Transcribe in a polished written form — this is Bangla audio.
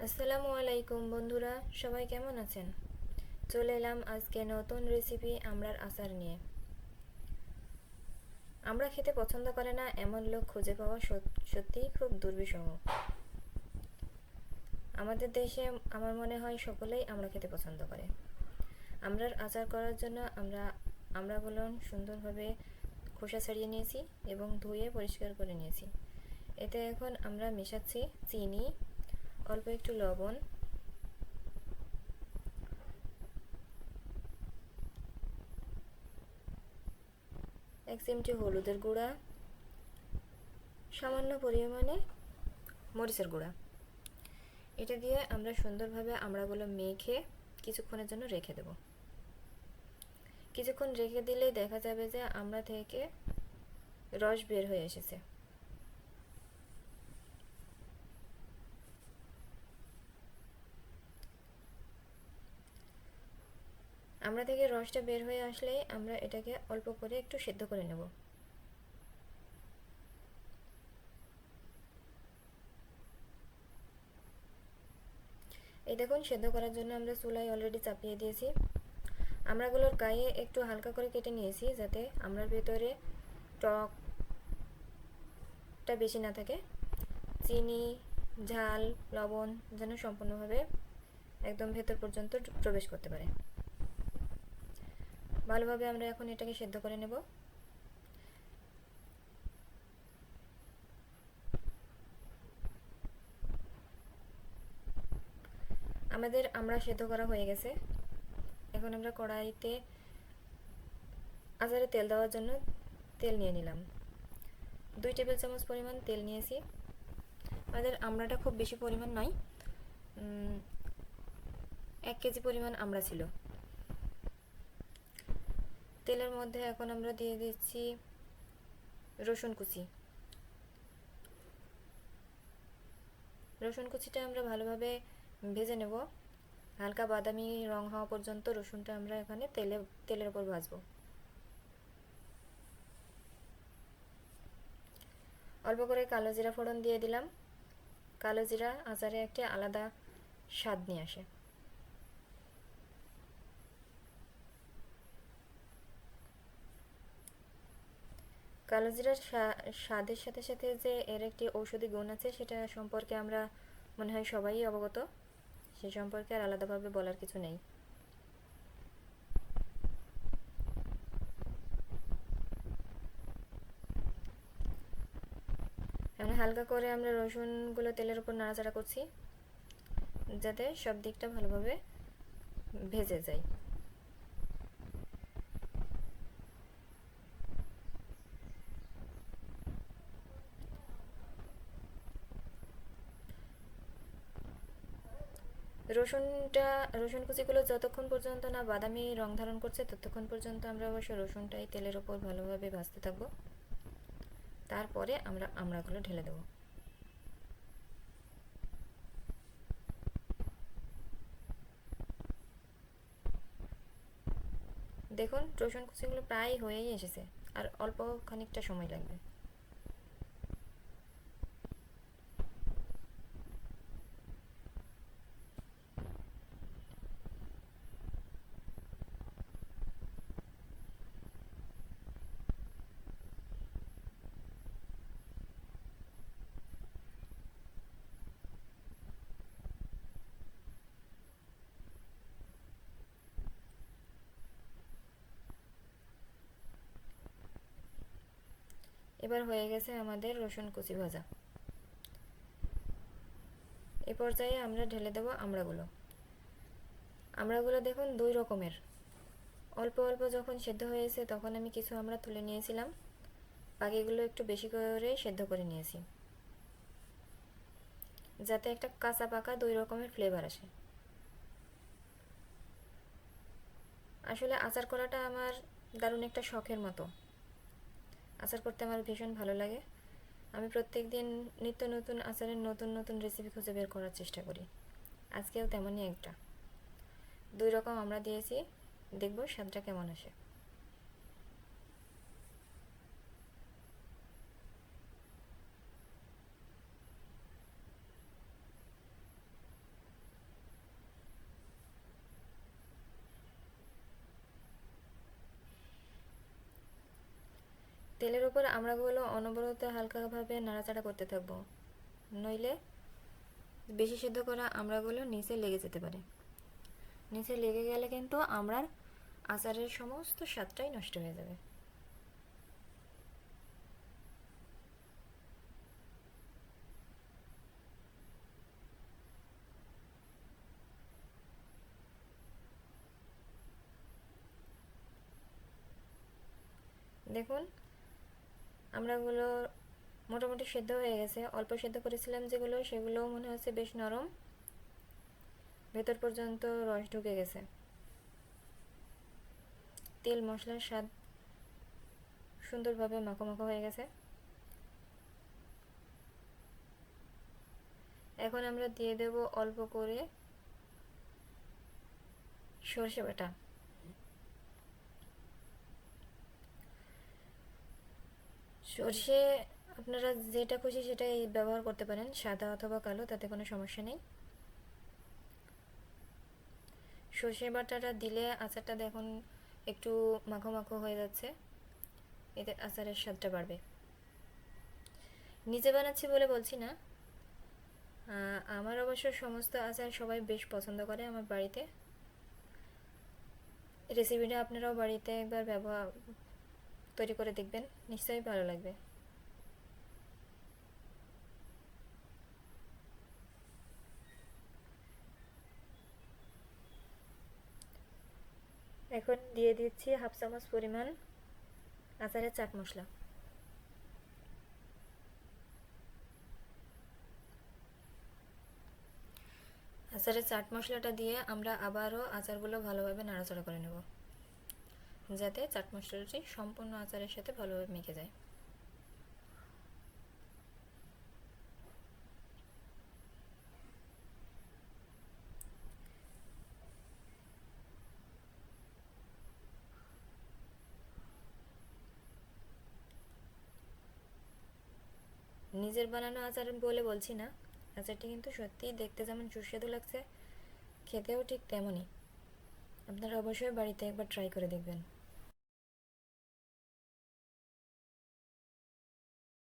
আসসালামু আলাইকুম বন্ধুরা, সবাই কেমন আছেন? চলে এলাম আজকে নতুন রেসিপি আমড়ার আচার নিয়ে। আমড়া খেতে পছন্দ করে না এমন লোক খুঁজে পাওয়া সত্যিই খুব দুর্বিষহ। আমাদের দেশে আমার মনে হয় সকলেই আমড়া খেতে পছন্দ করে। আমড়ার আচার করার জন্য আমরা আমড়াগুলো সুন্দরভাবে খোসা ছাড়িয়ে নিয়েছি এবং ধুয়ে পরিষ্কার করে নিয়েছি। এতে এখন আমরা মেশাচ্ছি চিনি, অল্প একটু লবণ, 1 চিমটি হলুদের গুঁড়া, সামান্য পরিমাণে মরিচের গুঁড়া। এটা দিয়ে আমরা সুন্দরভাবে আমড়াগুলো মেখে কিছুক্ষণের জন্য রেখে দেব। কিছুক্ষণ রেখে দিলেই দেখা যাবে যে আমড়া থেকে রস বের হয়ে এসেছে। আমড়া থেকে রসটা বের হয়ে আসলেই আমরা এটাকে অল্প করে একটু সেদ্ধ করে নেব। এই দেখুন, সেদ্ধ করার জন্য আমরা চুলায় অলরেডি চাপিয়ে দিয়েছি। আমড়াগুলোর গায়ে একটু হালকা করে কেটে নিয়েছি যাতে আমড়ার ভেতরে টকটা বেশি না থাকে। চিনি, ঝাল, লবণ যেন সম্পূর্ণভাবে একদম ভেতর পর্যন্ত প্রবেশ করতে পারে। ভালোভাবে আমরা এখন এটাকে সেদ্ধ করে নেব। আমাদের আমড়া সেদ্ধ করা হয়ে গেছে। এখন আমরা কড়াইতে আচারে তেল দেওয়ার জন্য তেল নিয়ে নিলাম। 2 টেবিল চামচ পরিমাণ তেল নিয়েছি। আমাদের আমড়াটা খুব বেশি পরিমাণ নয়, 1 কেজি পরিমাণ আমড়া ছিল। তেলের মধ্যে এখন আমরা দিয়ে দিচ্ছি রসুন কুচি। রসুন কুচিটা আমরা ভালোভাবে ভেজে নেব। হালকা বাদামি রং হওয়া পর্যন্ত রসুনটা আমরা এখানে তেলের উপর ভাজবো। অল্প করে কালো জিরা ফোড়ন দিয়ে দিলাম। কালো জিরা আচারে একটি আলাদা স্বাদ নিয়ে আসে। কালো জিরার স্বাদের সাথে সাথে যে এর একটি ঔষধি গুণ আছে সেটা সম্পর্কে আমরা মনে হয় সবাই অবগত। সে সম্পর্কে আর আলাদাভাবে বলার কিছু নেই। এখন হালকা করে আমরা রসুনগুলো তেলের উপর নাড়াচাড়া করছি যাতে সব দিকটা ভালোভাবে ভেজে যায়। রসুন কুচিগুলো যতক্ষণ পর্যন্ত না বাদামি রং ধারণ করছে ততক্ষণ পর্যন্ত আমরা অবশ্য রসুনটাই তেলের ওপর ভালোভাবে ভাজতে থাকবো। তারপরে আমরা আমড়াগুলো ঢেলে দেব। দেখুন, রসুন কুচিগুলো প্রায় হয়েই এসেছে, আর অল্প খানিকটা সময় লাগবে। এবার হয়ে গেছে আমাদের রসুন কুচি ভাজা। এ পর্যায়ে আমরা ঢেলে দেব আমড়াগুলো। আমড়াগুলো দেখুন 2 রকমের। অল্প অল্প যখন সেদ্ধ হয়েছে তখন আমি কিছু আমড়া তুলে নিয়েছিলাম, বাকিগুলো একটু বেশি করে সেদ্ধ করে নিয়েছি যাতে একটা কাঁচা পাকা 2 রকমের ফ্লেভার আসে। আসলে আচার করাটা আমার দারুণ একটা শখের মতো। আচার করতে আমার ভীষণ ভালো লাগে। আমি প্রত্যেক দিন নিত্য নতুন আচারের নতুন নতুন রেসিপি খুঁজে বের করার চেষ্টা করি। আজকেও তেমনই একটা। 2 রকম আমরা দিয়েছি, দেখব স্বাদটা কেমন আসে। তেলের উপর আমড়াগুলো অনবরত হালকাভাবে নাড়াচাড়া করতে থাকবো, নইলে বেশি সিদ্ধ করা আমড়াগুলো নিচে লেগে যেতে পারে। নিচে লেগে গেলে কিন্তু আমড়ার আচারের সমস্ত স্বাদটাই নষ্ট হয়ে যাবে। দেখুন আমড়াগুলো মোটামুটি সেদ্ধ হয়ে গেছে। অল্প সেদ্ধ করেছিলাম যেগুলো, সেগুলোও মনে হচ্ছে বেশ নরম, ভেতর পর্যন্ত রস ঢুকে গেছে। তেল মশলার স্বাদ সুন্দরভাবে মাখো মাখো হয়ে গেছে। এখন আমরা দিয়ে দেব অল্প করে সরষে বাটা। সরষে আপনারা যেটা খুশি সেটাই ব্যবহার করতে পারেন, সাদা অথবা কালো, তাতে কোনো সমস্যা নেই। সরষে বাটাটা দিলে আচারটা দেখুন একটু মাখো মাখো হয়ে যাচ্ছে, এতে আচারের স্বাদটা বাড়বে। নিজে বানাচ্ছি বলে বলছি না, আমার অবশ্য সমস্ত আচার সবাই বেশ পছন্দ করে আমার বাড়িতে। রেসিপিটা আপনারাও বাড়িতে একবার তৈরি করে দেখবেন, নিশ্চয়ই ভালো লাগবে। এখন দিয়ে দিচ্ছি 1/2 চামচ পরিমাণ আচারের চাট মশলা। আচারের চাট মশলাটা দিয়ে আমরা আবারও আচারগুলো ভালোভাবে নাড়াচাড়া করে নেব, যাতে চাট মশলাটি সম্পূর্ণ আচারের সাথে ভালোভাবে মেখে যায়। নিজের বানানো আচার বলে বলছি না, আচারটি কিন্তু সত্যিই দেখতে যেমন সুস্বাদু লাগছে, খেতেও ঠিক তেমনই। আপনারা অবশ্যই বাড়িতে একবার ট্রাই করে দেখবেন।